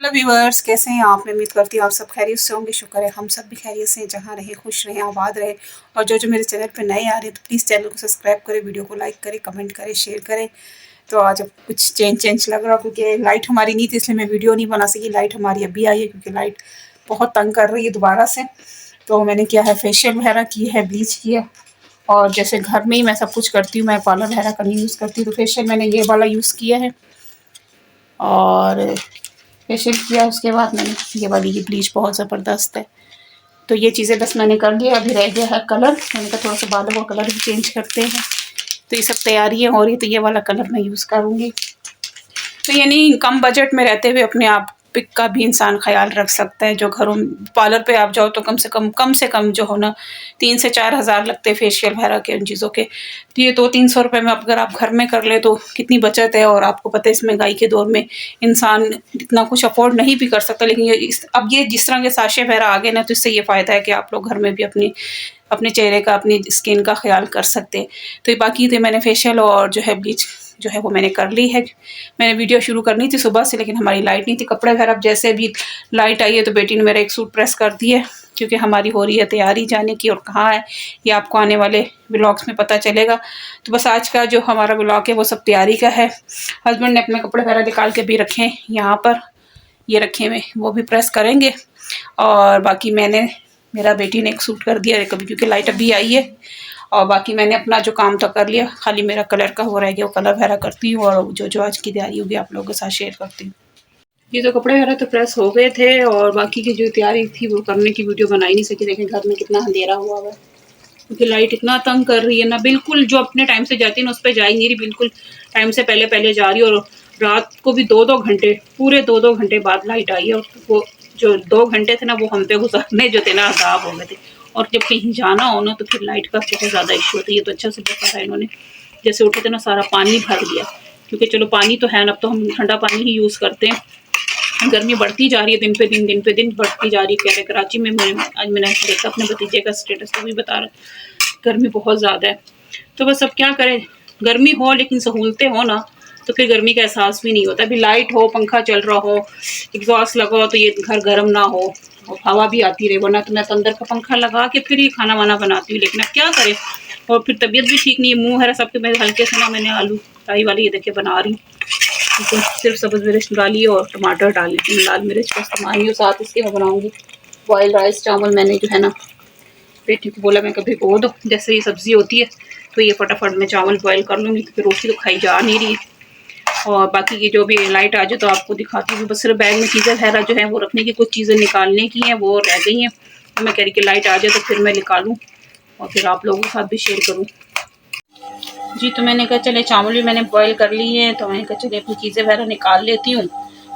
Hello viewers, कैसे हैं आप? मैं उम्मीद करती हूँ आप सब खैरियत से होंगे। शुक्र है हम सब भी खैरियत से हैं। जहाँ रहे खुश रहें, आबाद रहे। और जो मेरे चैनल पे नए आ रहे हैं तो प्लीज़ चैनल को सब्सक्राइब करें, वीडियो को लाइक करें, कमेंट करें, शेयर करें। तो आज अब कुछ चेंज लग रहा, क्योंकि लाइट हमारी नहीं थी इसलिए मैं वीडियो नहीं बना सकी। लाइट हमारी अभी आई है क्योंकि लाइट बहुत तंग कर रही है दोबारा से। तो मैंने किया है फेशियल वगैरह की है, ब्लीच किया। और जैसे घर में ही मैं सब कुछ करती हूँ, मैं पार्लर वगैरह का नहीं यूज़ करती, तो फेशियल मैंने ये वाला यूज़ किया है। और फेशियल किया उसके बाद मैंने ये वाली ये ब्लीच बहुत ज़बरदस्त है। तो ये चीज़ें बस मैंने कर लिया। अभी रह गया है कलर। मैंने कहा थोड़ा सा बालों का कलर भी चेंज करते हैं। तो ये सब तैयारियाँ हो रही, तो ये वाला कलर मैं यूज़ करूँगी। तो यानी कम बजट में रहते हुए अपने आप पिक का भी इंसान ख्याल रख सकता है। जो घरों पार्लर पे आप जाओ तो कम से कम जो हो ना 3 से 4 हज़ार लगते हैं फेशियल वगैरह के उन चीज़ों के। तो ये 200-300 रुपये में अगर आप घर में कर ले तो कितनी बचत है। और आपको पता है इस महंगाई के दौर में इंसान इतना कुछ अफोर्ड नहीं भी कर सकता। लेकिन अब ये जिस तरह के साशे वगैरह आ गए ना, तो इससे ये फ़ायदा है कि आप लोग घर में भी अपने चेहरे का, अपनी स्किन का ख्याल कर सकते हैं। तो बाकी तो मैंने फेशियल और जो है ब्लीच जो है वो मैंने कर ली है। मैंने वीडियो शुरू करनी थी सुबह से, लेकिन हमारी लाइट नहीं थी। कपड़े वगैरह अब जैसे भी लाइट आई है तो बेटी ने मेरा एक सूट प्रेस कर दिया है, क्योंकि हमारी हो रही है तैयारी जाने की। और कहाँ है ये आपको आने वाले व्लॉग्स में पता चलेगा। तो बस आज का जो हमारा व्लॉग है वो सब तैयारी का है। हस्बैंड ने अपने कपड़े वगैरह निकाल के भी रखे हैं यहाँ पर, ये रखे हुए, वो भी प्रेस करेंगे। और बाकी मेरा बेटी ने एक सूट कर दिया है कभी, क्योंकि लाइट अभी आई है। और बाकी मैंने अपना जो काम था कर लिया, खाली मेरा कलर का हो रह गया, वो कलर वगैरह करती हूँ। और जो आज की तैयारी होगी आप लोगों के साथ शेयर करती हूँ। ये तो कपड़े वगैरह तो प्रेस हो गए थे, और बाकी की जो तैयारी थी वो करने की वीडियो बना ही नहीं सकी। देखें घर में कितना अंधेरा हुआ है, क्योंकि लाइट इतना तंग कर रही है ना। बिल्कुल जो अपने टाइम से जाती है ना उस पर जा ही नहीं रही, बिल्कुल टाइम से पहले जा रही है। और रात को भी 2-2 घंटे, पूरे 2-2 घंटे बाद लाइट आई है। और वो जो 2 घंटे थे ना वो हम पे गुजारने जो थे ना अज़ाब हो गए थे। और जब कहीं जाना हो ना तो फिर लाइट का बहुत ज़्यादा इशू होता है। ये तो अच्छा से बताया इन्होंने। जैसे उठे थे ना सारा पानी भर दिया, क्योंकि चलो पानी तो है ना, अब तो हम ठंडा पानी ही यूज़ करते हैं। गर्मी बढ़ती जा रही है, दिन पे दिन बढ़ती जा रही है। कह रहे कराची में आज मैंने देखा अपने भतीजे का स्टेटस, तो भी बता रहा गर्मी बहुत ज़्यादा है। तो बस अब क्या करें, गर्मी हो लेकिन सहूलतें हो ना, तो फिर गर्मी का एहसास भी नहीं होता। अभी लाइट हो, पंखा चल रहा हो, एग्जॉस्ट लगा हो, तो ये घर गर्म ना हो और हवा भी आती रहे। वरना तो मैं तो अंदर का पंखा लगा के फिर ये खाना वाना बनाती हूँ, लेकिन अब क्या करें। और फिर तबीयत भी ठीक नहीं है, मुँह है सबके। मेरे हल्के से ना मैंने आलू फ्राई वाली ये देखिए बना रही हूँ। तो सिर्फ सब्ज़ मिर्च डाली और टमाटर डाली थी, लाल मिर्च का इस्तेमाल नहीं। साथ इसके मैं बनाऊँगी बॉयल राइस चावल। मैंने जो है ना बेटी को बोला मैं कभी भिगो दो, जैसे ये सब्ज़ी होती है तो ये फटाफट मैं चावल बॉयल कर लूँगी, क्योंकि रोटी तो खाई जा नहीं रही है। और बाकी की जो भी लाइट आ जाए तो आपको दिखाती हूँ। बस सिर्फ बैग में चीज़ें वगैरह जो है वो रखने की, कुछ चीज़ें निकालने की हैं वो रह गई हैं। तो मैं कह रही कि लाइट आ जाए तो फिर मैं निकालूँ और फिर आप लोगों के साथ भी शेयर करूँ। जी तो मैंने कहा चले चावल भी मैंने बॉयल कर लिए हैं, तो मैंने कहा चलिए अपनी चीज़ें वगैरह निकाल लेती हूँ।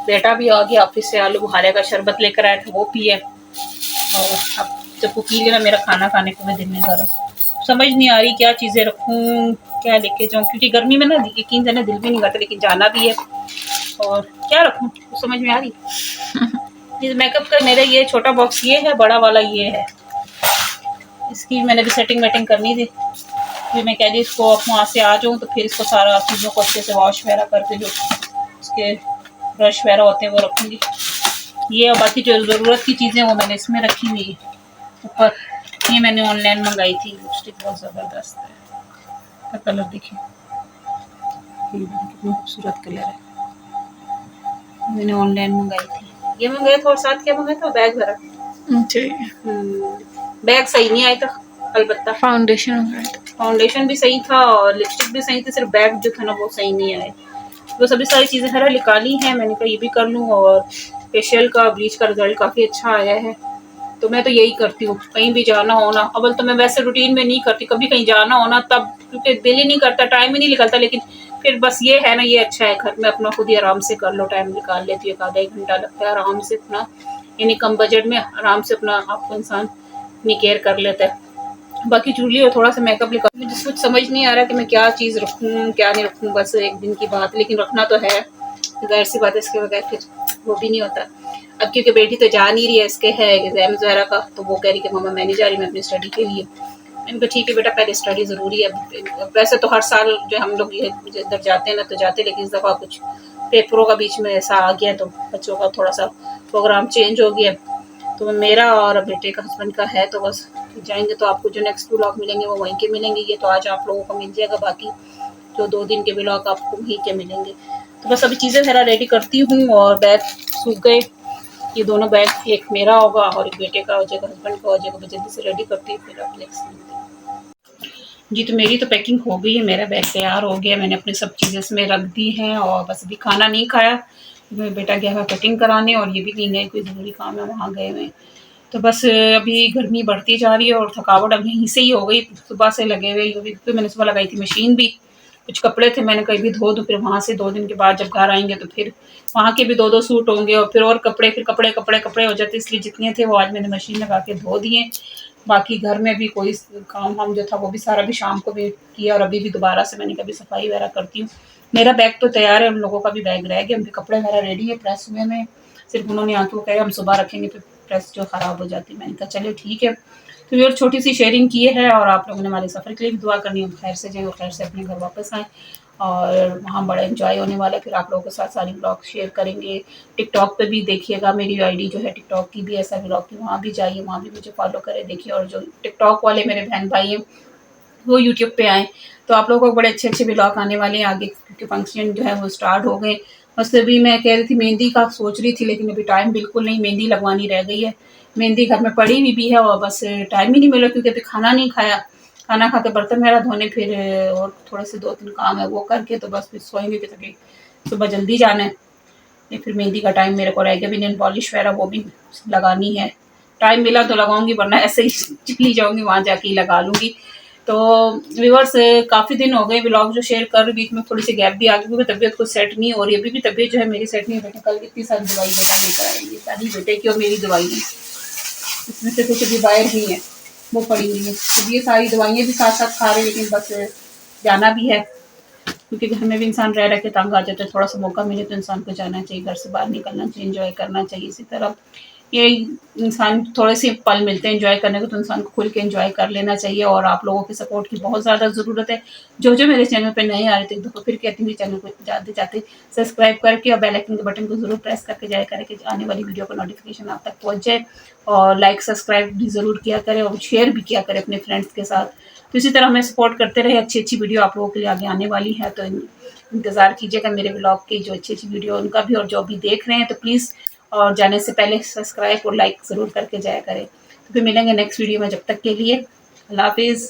बेटा भी आ गया ऑफिस से, आलू बुखारे का शरबत लेकर आया था, वो पिए। और अब जब वो पी लेना, मेरा खाना खाने को मैं दिल नहीं कर रहा। समझ नहीं आ रही क्या चीज़ें रखूँ, क्या लेके जाऊँ, क्योंकि गर्मी में ना यकीन जाने दिल भी नहीं करता, लेकिन जाना भी है। और क्या रखूँ कुछ समझ में आ रही। ये मेकअप का मेरा ये छोटा बॉक्स ये है, बड़ा वाला ये है। इसकी मैंने भी सेटिंग वेटिंग करनी थी। फिर मैं कह रही इसको वहाँ से आ जाऊँ तो फिर इसको सारा चीज़ों को अच्छे से वॉश वगैरह करके जो उसके ब्रश वगैरह होते हैं वो रखूँगी। ये और बाकी जो ज़रूरत की चीज़ें वो मैंने इसमें रखी हुई है ऊपर। ये मैंने ऑनलाइन मंगाई थी, लिपस्टिक बहुत ज़बरदस्त है। का कलर देखिए, कितना खूबसूरत कलर है। मैंने ऑनलाइन मंगाई थी, ये मंगाया था। और साथ क्या मंगाया था, बैग भरा। बैग सही नहीं आया था, अलबत्ता फाउंडेशन भी सही था और लिपस्टिक भी सही थी, सिर्फ बैग जो था ना वो सही नहीं आया। वो सभी सारी चीज़ें हरा निकाली हैं, मैंने कहा ये भी कर लूँ। और फेशियल का ब्लीच का रिजल्ट काफ़ी अच्छा आया है, तो मैं तो यही करती हूँ। कहीं भी जाना हो ना, अव्वल तो मैं वैसे रूटीन में नहीं करती, कभी कहीं जाना हो ना तब, क्योंकि दिल ही नहीं करता, टाइम ही नहीं निकलता। लेकिन फिर बस ये है ना, ये अच्छा है घर में अपना खुद ही आराम से कर लो, टाइम निकाल लेती है। आधा 1 घंटा लगता है आराम से अपना, यानी कम बजट में आराम से अपना आपको इंसान अपनी केयर कर लेता है। बाकी चूल्ही और थोड़ा सा मेकअप लिखा, मुझे कुछ समझ नहीं आ रहा कि मैं क्या चीज़ रखूँ क्या नहीं रखूँ। बस एक दिन की बात, लेकिन रखना तो है, जाहिर सी बात है, इसके बगैर फिर वो भी नहीं होता। अब क्योंकि बेटी तो जा नहीं रही है, इसके है एग्जाम्स वगैरह का, तो वो कह रही कि मम्मा मैं नहीं जा रही, मैं अपनी स्टडी के लिए। मैंने कहा ठीक है बेटा, पहले स्टडी ज़रूरी है। वैसे तो हर साल जो हम लोग ये इधर जाते हैं ना तो जाते, लेकिन इस दफ़ा कुछ पेपरों का बीच में ऐसा आ गया तो बच्चों का थोड़ा सा प्रोग्राम चेंज हो गया। तो मेरा और बेटे का हस्बैंड का है, तो बस जाएंगे तो आपको जो नेक्स्ट व्लॉग मिलेंगे वो वहीं के मिलेंगे। ये तो आज आप लोगों को मिल जाएगा, बाकी जो 2 दिन के व्लॉग आपको वहीं के मिलेंगे। तो बस अभी चीज़ें ज़रा रेडी करती हूँ और बैग सूख गए, ये दोनों बैग एक मेरा होगा और एक बेटे का हो जाएगा, हस्बैंड का हो जाएगा। मैं जल्दी से रेडी करती हूँ फिर आप नेक्स्ट जी। तो मेरी तो पैकिंग हो गई है, मेरा बैग तैयार हो गया, मैंने अपनी सब चीज़ें इसमें रख दी हैं और बस अभी खाना नहीं खाया। मेरा बेटा गया है कटिंग कराने और ये भी नहीं गए, कोई ज़रूरी काम है वहाँ गए हुए। तो बस अभी गर्मी बढ़ती जा रही है और थकावट अब यहीं से ही हो गई, सुबह से लगे हुए। अभी तो मैंने सुबह लगाई थी मशीन भी, कुछ कपड़े थे मैंने कहीं भी धो दूँ, फिर वहाँ से 2 दिन के बाद जब घर आएंगे तो फिर वहाँ के भी 2-2 सूट होंगे और फिर और कपड़े, फिर कपड़े कपड़े कपड़े हो जाते, इसलिए जितने थे वो आज मैंने मशीन लगा के धो दिए। बाकी घर में भी कोई काम वाम जो था वो भी सारा भी शाम को भी किया और अभी भी दोबारा से मैंने कभी सफाई वगैरह करती हूँ। मेरा बैग तो तैयार है, उन लोगों का भी बैग रह गया, उनके कपड़े वगैरह रेडी है प्रेस हुए में, सिर्फ उन्होंने आके वो कहे हम सुबह रखेंगे फिर प्रेस जो ख़राब हो जाती है। मैंने कहा चलो ठीक है। तो ये छोटी सी शेयरिंग की है और आप लोगों ने हमारे सफ़र के लिए भी दुआ करनी है, खैर से जाए और खैर से अपने घर वापस आएँ और वहाँ बड़ा एंजॉय होने वाला है। फिर आप लोगों के साथ सारी ब्लॉग शेयर करेंगे। टिकटॉक पे भी देखिएगा, मेरी आईडी जो है टिकटॉक की भी ऐसा ब्लॉग की, वहाँ भी जाइए, वहाँ भी मुझे फॉलो करें देखिए। और जो टिकटॉक वाले मेरे बहन भाई हैं वो यूट्यूब पे आएँ, तो आप लोगों को बड़े अच्छे अच्छे ब्लॉग आने वाले हैं आगे, क्योंकि फंक्शन जो है वो स्टार्ट हो गए। बस अभी मैं कह रही थी मेहंदी का सोच रही थी, लेकिन अभी टाइम बिल्कुल नहीं, मेहंदी लगवानी रह गई है। मेहंदी घर में पड़ी हुई भी है और बस टाइम ही नहीं मिला, क्योंकि अभी खाना नहीं खाया, खाना खा के बर्तन वगैरह धोने, फिर और थोड़े से 2-3 काम है वो करके तो बस फिर सोएंगे, क्योंकि सुबह जल्दी जाना है। ये फिर मेहंदी का टाइम मेरे को रह गया, भी नेल पॉलिश वगैरह वो भी लगानी है। टाइम मिला तो लगाऊंगी, वरना ऐसे ही चली जाऊंगी, वहाँ जाके ही लगा लूंगी। तो व्यूअर्स काफ़ी दिन हो गए व्लॉग जो शेयर कर रही, बीच में थोड़ी सी गैप भी आ गई क्योंकि तबीयत कुछ सेट नहीं हो रही। अभी भी तबीयत जो है मेरी सेट नहीं है। बेटे कल इतनी सारी दवाई बेटा लेकर आएंगे, सारी बेटे की और मेरी दवाई है, इसमें से कुछ अभी बाहर भी है वो पड़ी हुई है। तो ये सारी दवाइयाँ भी साथ साथ खा रहे, लेकिन बस जाना भी है, क्योंकि घर में भी इंसान रह के तंग आ जाता है। थोड़ा सा मौका मिले तो इंसान को जाना चाहिए, घर से बाहर निकलना चाहिए, एंजॉय करना चाहिए। इसी तरह ये इंसान थोड़े से पल मिलते हैं एंजॉय करने को, तो इंसान को खुल के एंजॉय कर लेना चाहिए। और आप लोगों के सपोर्ट की बहुत ज़्यादा ज़रूरत है। जो जो मेरे चैनल पे नए आ रहे थे, तो फिर कहती हूँ चैनल को जाते जाते सब्सक्राइब करके और बेल आइकन के बटन को ज़रूर प्रेस करके जाया करें कि आने वाली वीडियो का नोटिफिकेशन आप तक पहुँच जाए। और लाइक सब्सक्राइब भी ज़रूर किया करें और शेयर भी किया करें अपने फ्रेंड्स के साथ। तो इसी तरह हमें सपोर्ट करते रहे, अच्छी अच्छी वीडियो आप लोगों के लिए आगे आने वाली है, तो इंतज़ार कीजिएगा मेरे ब्लॉग की जो अच्छी अच्छी वीडियो उनका भी। और जो भी देख रहे हैं तो प्लीज़ और जाने से पहले सब्सक्राइब और लाइक ज़रूर करके जाया करें। तो फिर मिलेंगे नेक्स्ट वीडियो में, जब तक के लिए अल्लाह हाफिज़।